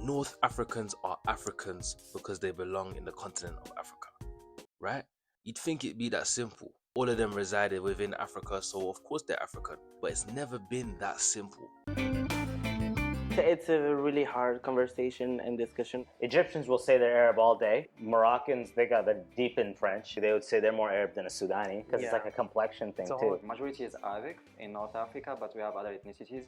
North Africans are Africans because they belong in the continent of Africa, right? You'd think it'd be that simple. All of them resided within Africa, so of course they're African. But it's never been that simple. It's a really hard conversation and discussion. Egyptians will say they're Arab all day. Moroccans, they got the deep in French. They would say they're more Arab than a Sudani because it's like a complexion thing too. Majority is Arabic in North Africa, but we have other ethnicities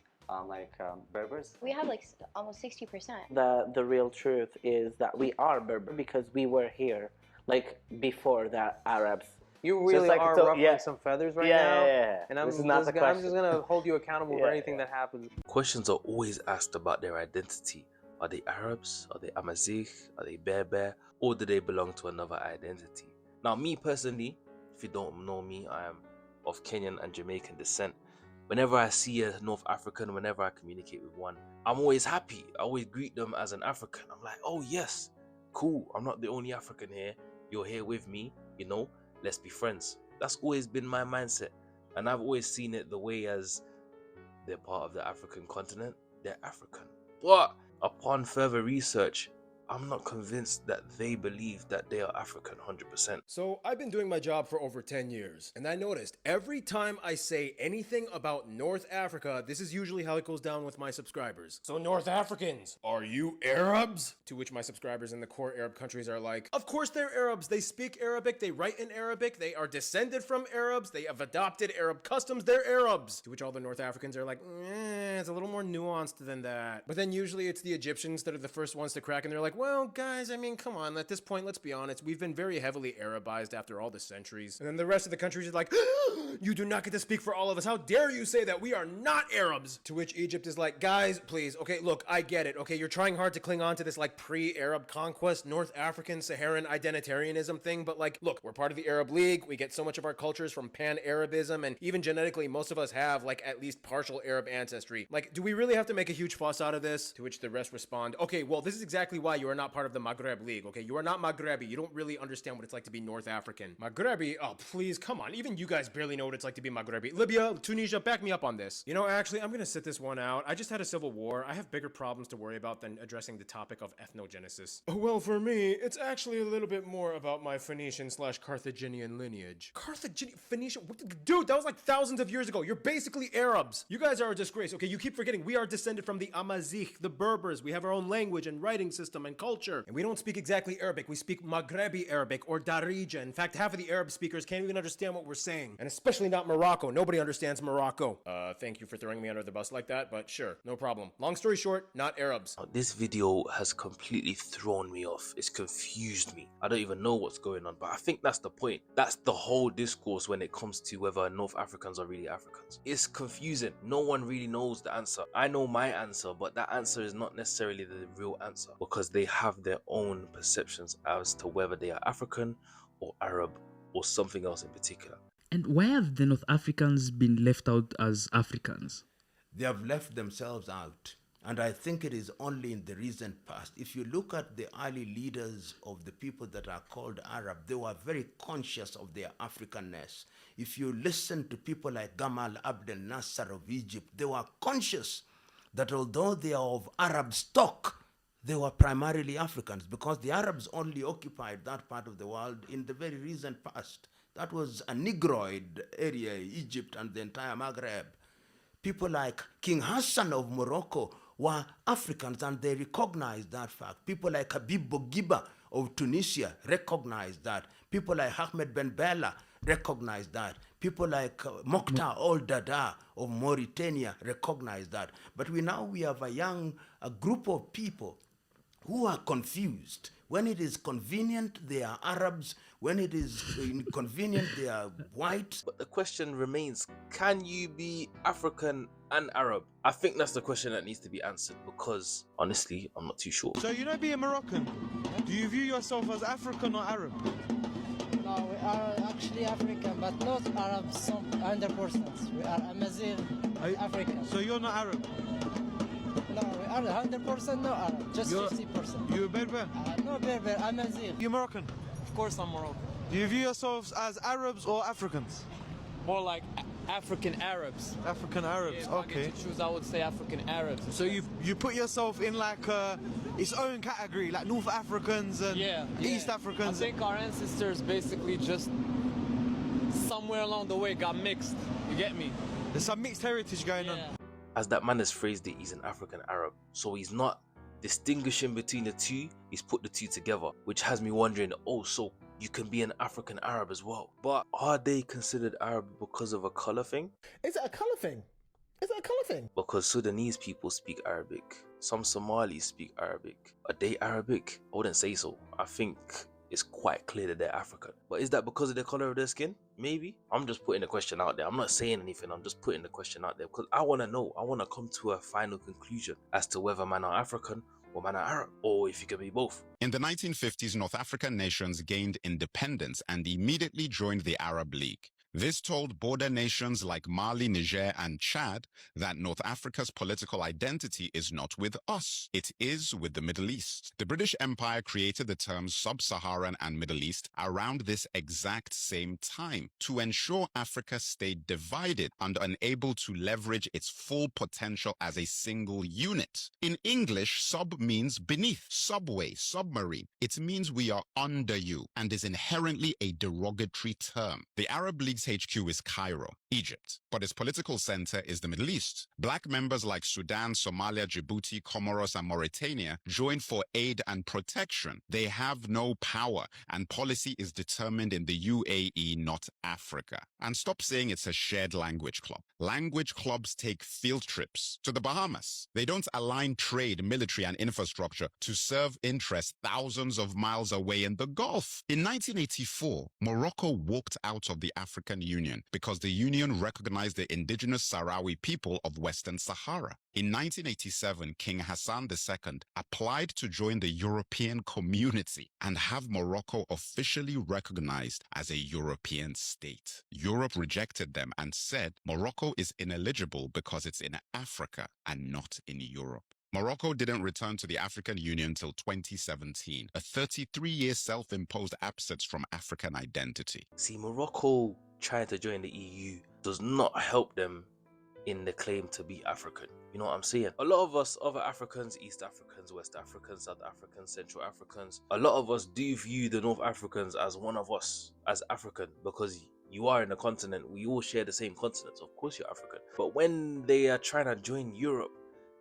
like Berbers. We have like almost 60%. The real truth is that we are Berber because we were here like before that Arabs. You really are ruffling some feathers right now. And I'm just gonna hold you accountable for anything that happens. Questions are always asked about their identity. Are they Arabs? Are they Amazigh? Are they Berber? Or do they belong to another identity? Now, me personally, if you don't know me, I am of Kenyan and Jamaican descent. Whenever I see a North African, whenever I communicate with one, I'm always happy. I always greet them as an African. I'm like, oh yes, cool. I'm not the only African here. You're here with me, you know? Let's be friends. That's always been my mindset. And I've always seen it the way as they're part of the African continent, they're African. But upon further research, I'm not convinced that they believe that they are African 100%. So I've been doing my job for over 10 years, and I noticed every time I say anything about North Africa, this is usually how it goes down with my subscribers. So North Africans, are you Arabs? To which my subscribers in the core Arab countries are like, of course they're Arabs, they speak Arabic, they write in Arabic, they are descended from Arabs, they have adopted Arab customs, they're Arabs. To which all the North Africans are like, it's a little more nuanced than that. But then usually it's the Egyptians that are the first ones to crack, and they're like, well, guys, I mean, come on, at this point, let's be honest, we've been very heavily Arabized after all the centuries. And then the rest of the countries are like, you do not get to speak for all of us. How dare you say that we are not Arabs? To which Egypt is like, guys, please, okay, look, I get it, okay, you're trying hard to cling on to this like pre-Arab conquest, North African, Saharan identitarianism thing, but like, look, we're part of the Arab League, we get so much of our cultures from pan-Arabism, and even genetically, most of us have like at least partial Arab ancestry. Like, do we really have to make a huge fuss out of this? To which the rest respond, okay, well, this is exactly why you are not part of the Maghreb League, okay? You are not Maghrebi. You don't really understand what it's like to be North African. Maghrebi? Oh, please, come on. Even you guys barely know what it's like to be Maghrebi. Libya, Tunisia, back me up on this. You know, actually, I'm gonna sit this one out. I just had a civil war. I have bigger problems to worry about than addressing the topic of ethnogenesis. Well, for me, it's actually a little bit more about my Phoenician/Carthaginian lineage. Phoenician? Dude, that was like thousands of years ago. You're basically Arabs. You guys are a disgrace, okay? You keep forgetting we are descended from the Amazigh, the Berbers. We have our own language and writing system and culture. And we don't speak exactly Arabic. We speak Maghrebi Arabic or Darija. In fact, half of the Arab speakers can't even understand what we're saying. And especially not Morocco. Nobody understands Morocco. Thank you for throwing me under the bus like that, but sure, no problem. Long story short, not Arabs. This video has completely thrown me off. It's confused me. I don't even know what's going on, but I think that's the point. That's the whole discourse when it comes to whether North Africans are really Africans. It's confusing. No one really knows the answer. I know my answer, but that answer is not necessarily the real answer because they have their own perceptions as to whether they are African or Arab or something else in particular. And why have the North Africans been left out as Africans? They have left themselves out. And I think it is only in the recent past. If you look at the early leaders of the people that are called Arab, they were very conscious of their Africanness. If you listen to people like Gamal Abdel Nasser of Egypt, they were conscious that although they are of Arab stock, they were primarily Africans because the Arabs only occupied that part of the world in the very recent past. That was a Negroid area, Egypt and the entire Maghreb. People like King Hassan of Morocco were Africans and they recognized that fact. People like Habib Bourguiba of Tunisia recognized that. People like Ahmed Ben Bella recognized that. People like Mokhtar Ould-Daddah of Mauritania recognized that. But we have a group of people who are confused. When it is convenient, they are Arabs. When it is inconvenient, they are white. But the question remains, can you be African and Arab? I think that's the question that needs to be answered because, honestly, I'm not too sure. So you know being Moroccan, do you view yourself as African or Arab? No, we are actually African, but not Arab, some 100%. We are Amazigh African. So you're not Arab? No, we are 100% no Arab, just 50%. You're Berber? No Berber, Amazigh. You're Moroccan? Of course I'm Moroccan. Do you view yourselves as Arabs or Africans? More like African Arabs. African Arabs, Yeah, if I okay. get to choose, I would say African Arabs. So you put yourself in like its own category, like North Africans and East Africans. I think our ancestors basically just somewhere along the way got mixed. You get me? There's some mixed heritage going on. As that man has phrased it, he's an African Arab. So he's not distinguishing between the two, he's put the two together, which has me wondering, oh, so you can be an African Arab as well. But are they considered Arab because of a color thing? Is it a color thing? Is it a color thing? Because Sudanese people speak Arabic. Some Somalis speak Arabic. Are they Arabic? I wouldn't say so. I think it's quite clear that they're African. But is that because of the color of their skin? Maybe. I'm just putting the question out there. I'm not saying anything. I'm just putting the question out there because I want to know. I want to come to a final conclusion as to whether man are African or man are Arab, or if you can be both. In the 1950s, North African nations gained independence and immediately joined the Arab League. This told border nations like Mali, Niger, and Chad that North Africa's political identity is not with us. It is with the Middle East. The British Empire created the terms Sub-Saharan and Middle East around this exact same time to ensure Africa stayed divided and unable to leverage its full potential as a single unit. In English, sub means beneath, subway, submarine. It means we are under you and is inherently a derogatory term. The Arab League's HQ is Cairo, Egypt, but its political center is the Middle East. Black members like Sudan, Somalia, Djibouti, Comoros, and Mauritania join for aid and protection. They have no power, and policy is determined in the UAE, not Africa. And stop saying it's a shared language club. Language clubs take field trips to the Bahamas. They don't align trade, military, and infrastructure to serve interests thousands of miles away in the Gulf. In 1984, Morocco walked out of the African Union because the Union recognized the indigenous Sahrawi people of Western Sahara. In 1987, King Hassan II applied to join the European Community and have Morocco officially recognized as a European state. Europe rejected them and said Morocco is ineligible because it's in Africa and not in Europe. Morocco didn't return to the African Union till 2017, a 33-year self-imposed absence from African identity. See, Morocco trying to join the EU does not help them in the claim to be African. You know what I'm saying? A lot of us, other Africans, East Africans, West Africans, South Africans, Central Africans, a lot of us do view the North Africans as one of us, as African, because you are in a continent, we all share the same continent, so of course you're African. But when they are trying to join Europe,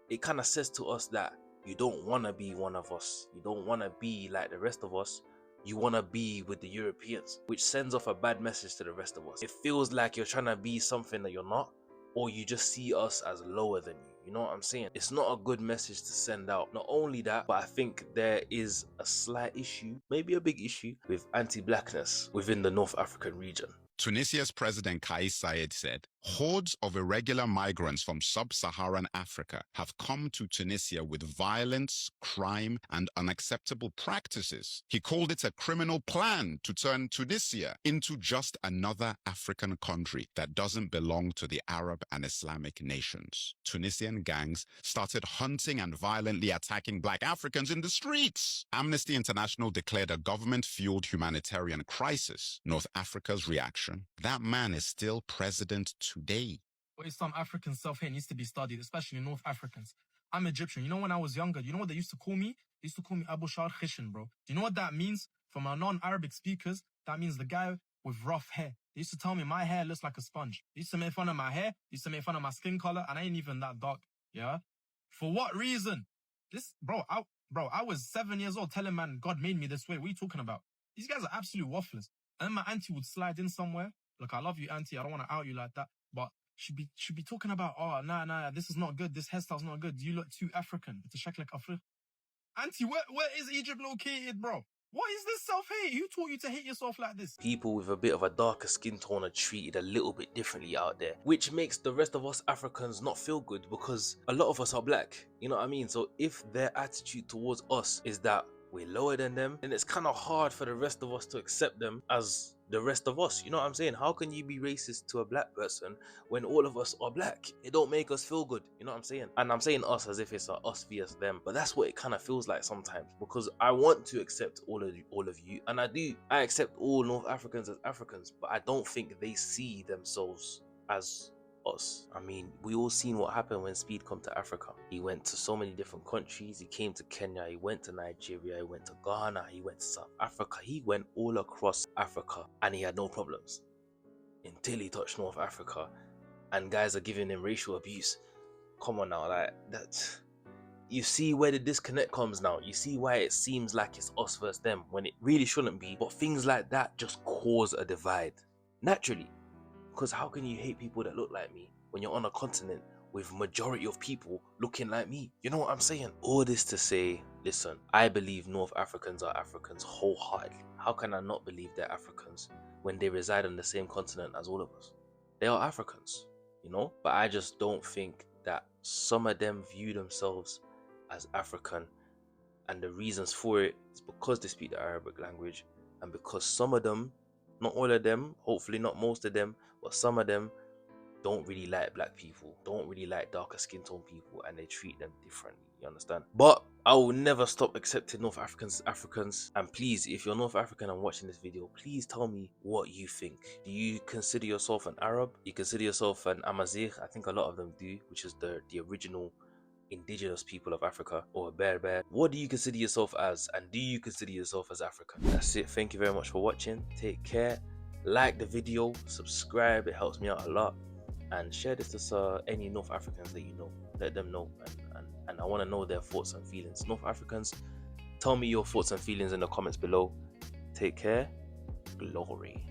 it kind of says to us that you don't want to be one of us. You don't want to be like the rest of us. You want to be with the Europeans, which sends off a bad message to the rest of us. It feels like you're trying to be something that you're not, or you just see us as lower than you. You know what I'm saying? It's not a good message to send out. Not only that, but I think there is a slight issue, maybe a big issue, with anti-blackness within the North African region. Tunisia's President Kais Saied said, hordes of irregular migrants from sub-Saharan Africa have come to Tunisia with violence, crime, and unacceptable practices. He called it a criminal plan to turn Tunisia into just another African country that doesn't belong to the Arab and Islamic nations. Tunisian gangs started hunting and violently attacking Black Africans in the streets. Amnesty International declared a government-fueled humanitarian crisis. North Africa's reaction: that man is still president today. Some African self-hate needs to be studied, especially North Africans. I'm Egyptian. You know, when I was younger, you know what they used to call me? They used to call me Abu Shar Khishin, bro. Do you know what that means? From our non-Arabic speakers, that means the guy with rough hair. They used to tell me my hair looks like a sponge. They used to make fun of my hair. They used to make fun of my skin color, and I ain't even that dark. Yeah? For what reason? I was 7 years old telling man God made me this way. What are you talking about? These guys are absolute wafflers. And then my auntie would slide in somewhere. Look, I love you, auntie. I don't want to out you like that. But she'd be talking about, oh, nah, this is not good. This hairstyle's not good. You look too African. It's a shak like Africa. Auntie, where is Egypt located, bro? What is this self-hate? Who taught you to hate yourself like this? People with a bit of a darker skin tone are treated a little bit differently out there, which makes the rest of us Africans not feel good because a lot of us are black. You know what I mean? So if their attitude towards us is that we're lower than them, then it's kind of hard for the rest of us to accept them as the rest of us. You know what I'm saying? How can you be racist to a black person when all of us are black? It don't make us feel good. You know what I'm saying? And I'm saying us as if it's a us vs them, but that's what it kind of feels like sometimes, because I want to accept all of you, and I accept all North Africans as Africans, but I don't think they see themselves as us. I mean, we all seen what happened when Speed come to Africa. He went to so many different countries. He came to Kenya, he went to Nigeria, he went to Ghana, he went to South Africa. He went all across Africa and he had no problems until he touched North Africa and guys are giving him racial abuse. Come on now, like that. You see where the disconnect comes now. You see why it seems like it's us versus them when it really shouldn't be. But things like that just cause a divide naturally. Because how can you hate people that look like me when you're on a continent with majority of people looking like me? You know what I'm saying? All this to say, listen, I believe North Africans are Africans wholeheartedly. How can I not believe they're Africans when they reside on the same continent as all of us? They are Africans, you know? But I just don't think that some of them view themselves as African, and the reasons for it is because they speak the Arabic language, and because some of them, not all of them, hopefully not most of them, but some of them don't really like black people, don't really like darker skin tone people, and they treat them differently, you understand? But I will never stop accepting North Africans as Africans. And please, if you're North African and watching this video, please tell me what you think. Do you consider yourself an Arab? Do you consider yourself an Amazigh? I think a lot of them do, which is the original indigenous people of Africa, or a Berber. What do you consider yourself as, and do you consider yourself as African? That's it. Thank you very much for watching. Take care. Like the video, subscribe, it helps me out a lot, and share this to any North Africans that you know. Let them know, and I want to know their thoughts and feelings. North Africans, tell me your thoughts and feelings in the comments below. Take care. Glory.